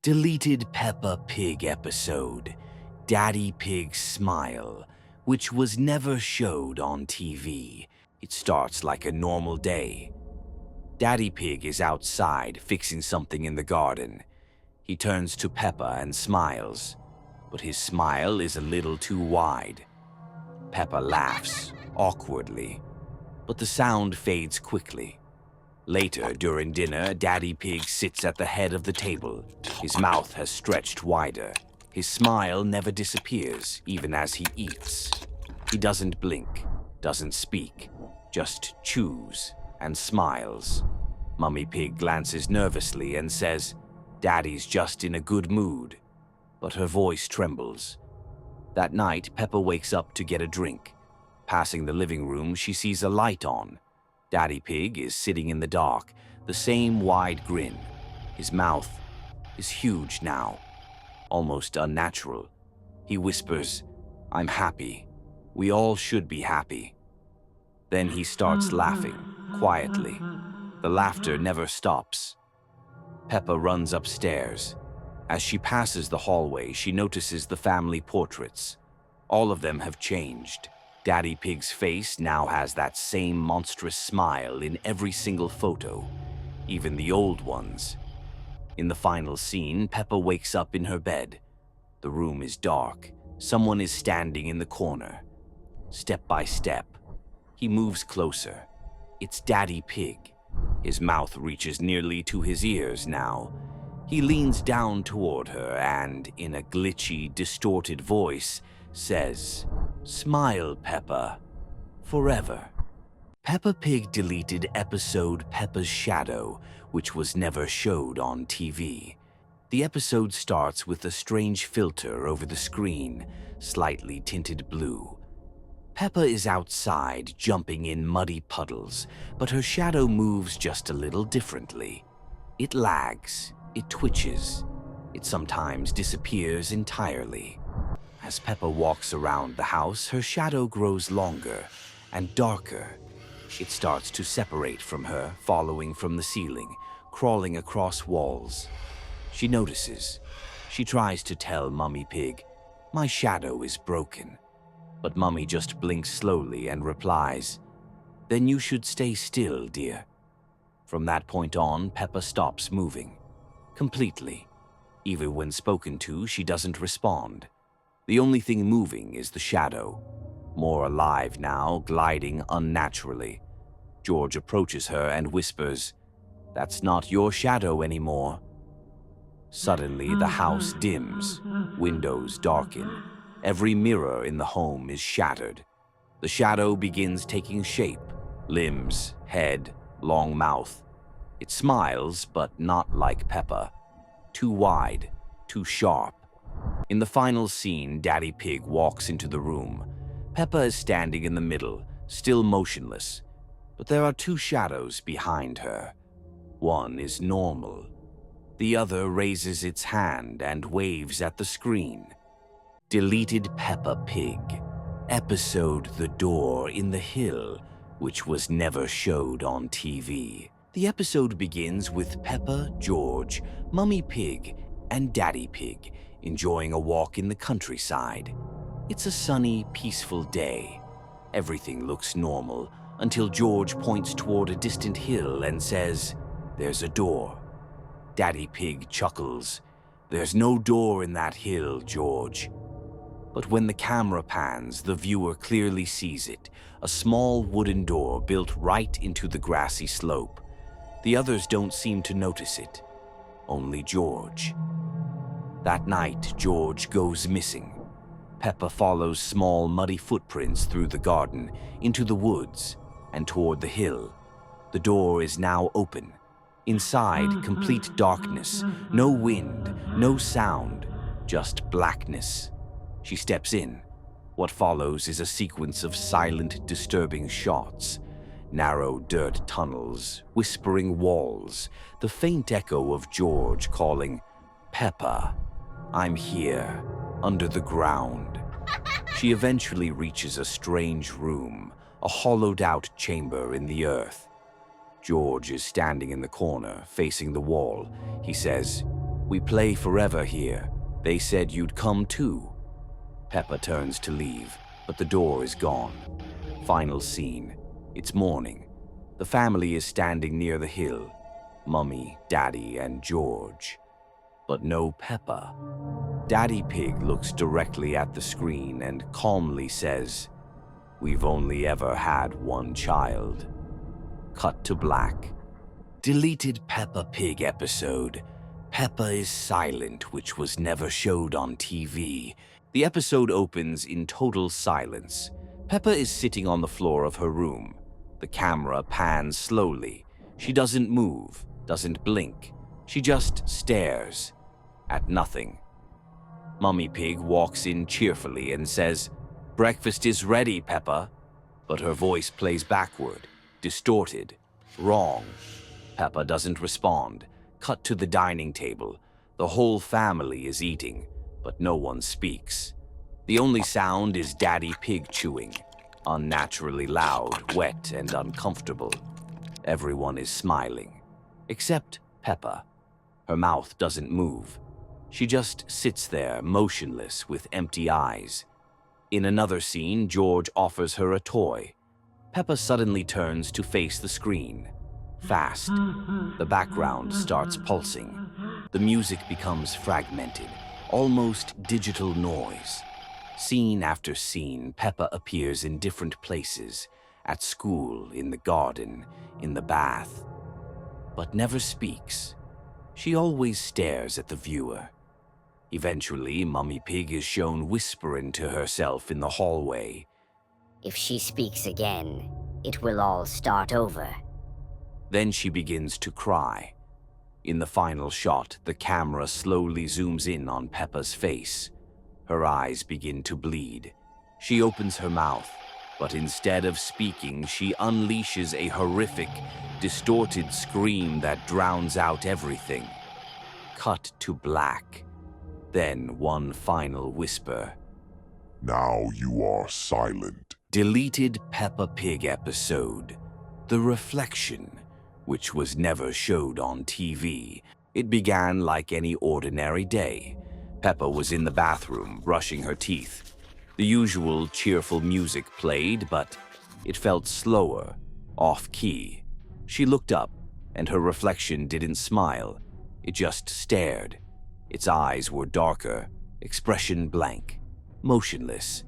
Deleted Peppa Pig episode, Daddy Pig's Smile, which was never showed on TV. It starts like a normal day. Daddy Pig is outside fixing something in the garden. He turns to Peppa and smiles, but his smile is a little too wide. Peppa laughs, awkwardly, but the sound fades quickly. Later, during dinner, Daddy Pig sits at the head of the table. His mouth has stretched wider. His smile never disappears, even as he eats. He doesn't blink, doesn't speak, just chews and smiles. Mummy Pig glances nervously and says, "Daddy's just in a good mood," but her voice trembles. That night, Peppa wakes up to get a drink. Passing the living room, she sees a light on. Daddy Pig is sitting in the dark, the same wide grin. His mouth is huge now, almost unnatural. He whispers, "I'm happy. We all should be happy." Then he starts laughing, quietly. The laughter never stops. Peppa runs upstairs. As she passes the hallway, she notices the family portraits. All of them have changed. Daddy Pig's face now has that same monstrous smile in every single photo, even the old ones. In the final scene, Peppa wakes up in her bed. The room is dark. Someone is standing in the corner. Step by step, he moves closer. It's Daddy Pig. His mouth reaches nearly to his ears now. He leans down toward her and, in a glitchy, distorted voice, says, "Smile, Peppa, forever." Peppa Pig deleted episode Peppa's Shadow, which was never showed on TV. The episode starts with a strange filter over the screen, slightly tinted blue. Peppa is outside, jumping in muddy puddles, but her shadow moves just a little differently. It lags, it twitches, it sometimes disappears entirely. As Peppa walks around the house, her shadow grows longer and darker. It starts to separate from her, following from the ceiling, crawling across walls. She notices. She tries to tell Mummy Pig, "My shadow is broken." But Mummy just blinks slowly and replies, "Then you should stay still, dear." From that point on, Peppa stops moving. Completely. Even when spoken to, she doesn't respond. The only thing moving is the shadow, more alive now, gliding unnaturally. George approaches her and whispers, "That's not your shadow anymore." Suddenly, the house dims, windows darken. Every mirror in the home is shattered. The shadow begins taking shape, limbs, head, long mouth. It smiles, but not like Peppa. Too wide, too sharp. In the final scene, Daddy Pig walks into the room. Peppa is standing in the middle, still motionless. But there are two shadows behind her. One is normal. The other raises its hand and waves at the screen. Deleted Peppa Pig, episode The Door in the Hill, which was never showed on TV. The episode begins with Peppa, George, Mummy Pig, and Daddy Pig enjoying a walk in the countryside. It's a sunny, peaceful day. Everything looks normal until George points toward a distant hill and says, "There's a door." Daddy Pig chuckles. "There's no door in that hill, George." But when the camera pans, the viewer clearly sees it, a small wooden door built right into the grassy slope. The others don't seem to notice it. Only George. That night, George goes missing. Peppa follows small, muddy footprints through the garden, into the woods, and toward the hill. The door is now open. Inside, complete darkness, no wind, no sound, just blackness. She steps in. What follows is a sequence of silent, disturbing shots. Narrow dirt tunnels, whispering walls, the faint echo of George calling, "Peppa, I'm here, under the ground." She eventually reaches a strange room, a hollowed-out chamber in the earth. George is standing in the corner, facing the wall. He says, "We play forever here. They said you'd come too." Peppa turns to leave, but the door is gone. Final scene. It's morning. The family is standing near the hill. Mummy, Daddy, and George. But no Peppa. Daddy Pig looks directly at the screen and calmly says, "We've only ever had one child." Cut to black. Deleted Peppa Pig episode. Peppa is silent, which was never showed on TV. The episode opens in total silence. Peppa is sitting on the floor of her room. The camera pans slowly. She doesn't move, doesn't blink. She just stares at nothing. Mummy Pig walks in cheerfully and says, "Breakfast is ready, Peppa." But her voice plays backward, distorted, wrong. Peppa doesn't respond. Cut to the dining table. The whole family is eating, but no one speaks. The only sound is Daddy Pig chewing, unnaturally loud, wet, and uncomfortable. Everyone is smiling, except Peppa. Her mouth doesn't move. She just sits there, motionless, with empty eyes. In another scene, George offers her a toy. Peppa suddenly turns to face the screen. Fast. The background starts pulsing. The music becomes fragmented, almost digital noise. Scene after scene, Peppa appears in different places, at school, in the garden, in the bath, but never speaks. She always stares at the viewer. Eventually, Mummy Pig is shown whispering to herself in the hallway. "If she speaks again, it will all start over." Then she begins to cry. In the final shot, the camera slowly zooms in on Peppa's face. Her eyes begin to bleed. She opens her mouth, but instead of speaking, she unleashes a horrific, distorted scream that drowns out everything. Cut to black. Then one final whisper. "Now you are silent." Deleted Peppa Pig episode. The Reflection, which was never showed on TV. It began like any ordinary day. Peppa was in the bathroom, brushing her teeth. The usual cheerful music played, but it felt slower, off-key. She looked up, and her reflection didn't smile. It just stared. Its eyes were darker, expression blank, motionless.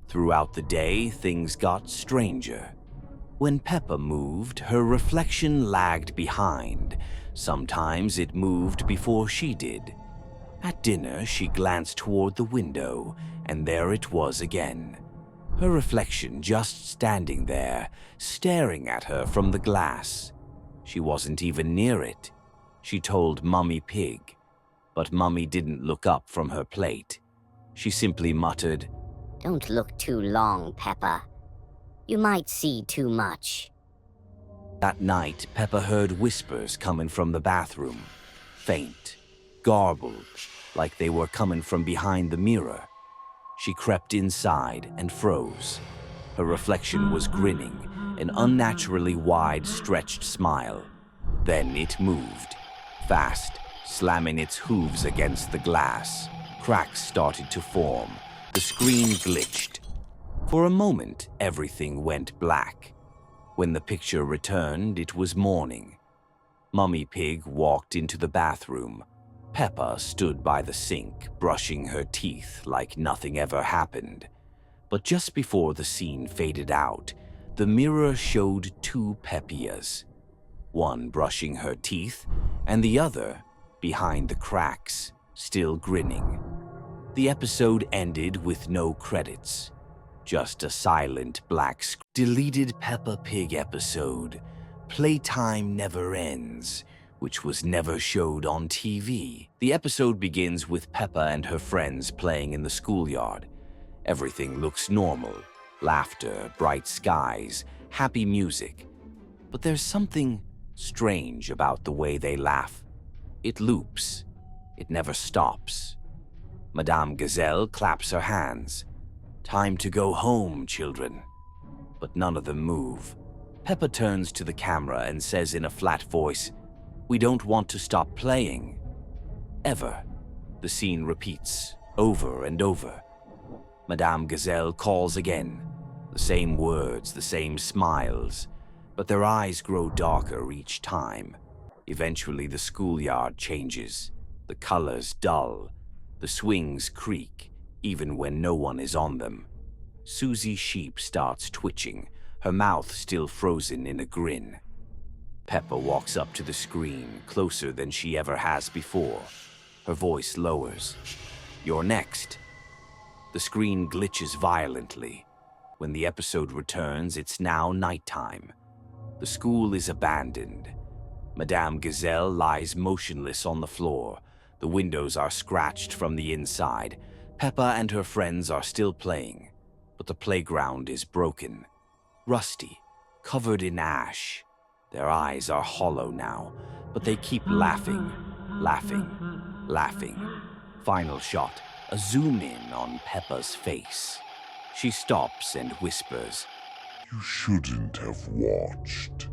Throughout the day, things got stranger. When Peppa moved, her reflection lagged behind. Sometimes it moved before she did. At dinner, she glanced toward the window, and there it was again. Her reflection just standing there, staring at her from the glass. She wasn't even near it. She told Mummy Pig, but Mummy didn't look up from her plate. She simply muttered, "Don't look too long, Peppa. You might see too much." That night, Peppa heard whispers coming from the bathroom. Faint, garbled, like they were coming from behind the mirror. She crept inside and froze. Her reflection was grinning, an unnaturally wide, stretched smile. Then it moved, fast, slamming its hooves against the glass. Cracks started to form. The screen glitched. For a moment, everything went black. When the picture returned, it was morning. Mummy Pig walked into the bathroom. Peppa stood by the sink, brushing her teeth like nothing ever happened. But just before the scene faded out, the mirror showed two Peppias. One brushing her teeth, and the other behind the cracks, still grinning. The episode ended with no credits. Just a silent black screen. Deleted Peppa Pig episode. Playtime Never Ends, which was never showed on TV. The episode begins with Peppa and her friends playing in the schoolyard. Everything looks normal. Laughter, bright skies, happy music. But there's something strange about the way they laugh. It loops. It never stops. Madame Gazelle claps her hands. "Time to go home, children." But none of them move. Peppa turns to the camera and says in a flat voice, "We don't want to stop playing." ever. The scene repeats, over and over. Madame Gazelle calls again. The same words, the same smiles, but their eyes grow darker each time. Eventually, the schoolyard changes. The colors dull. The swings creak, even when no one is on them. Susie Sheep starts twitching, her mouth still frozen in a grin. Peppa walks up to the screen, closer than she ever has before. Her voice lowers. "You're next." The screen glitches violently. When the episode returns, it's now nighttime. The school is abandoned. Madame Gazelle lies motionless on the floor. The windows are scratched from the inside. Peppa and her friends are still playing, but the playground is broken, rusty, covered in ash. Their eyes are hollow now, but they keep laughing, laughing, laughing. Final shot, a zoom in on Peppa's face. She stops and whispers, You shouldn't have watched.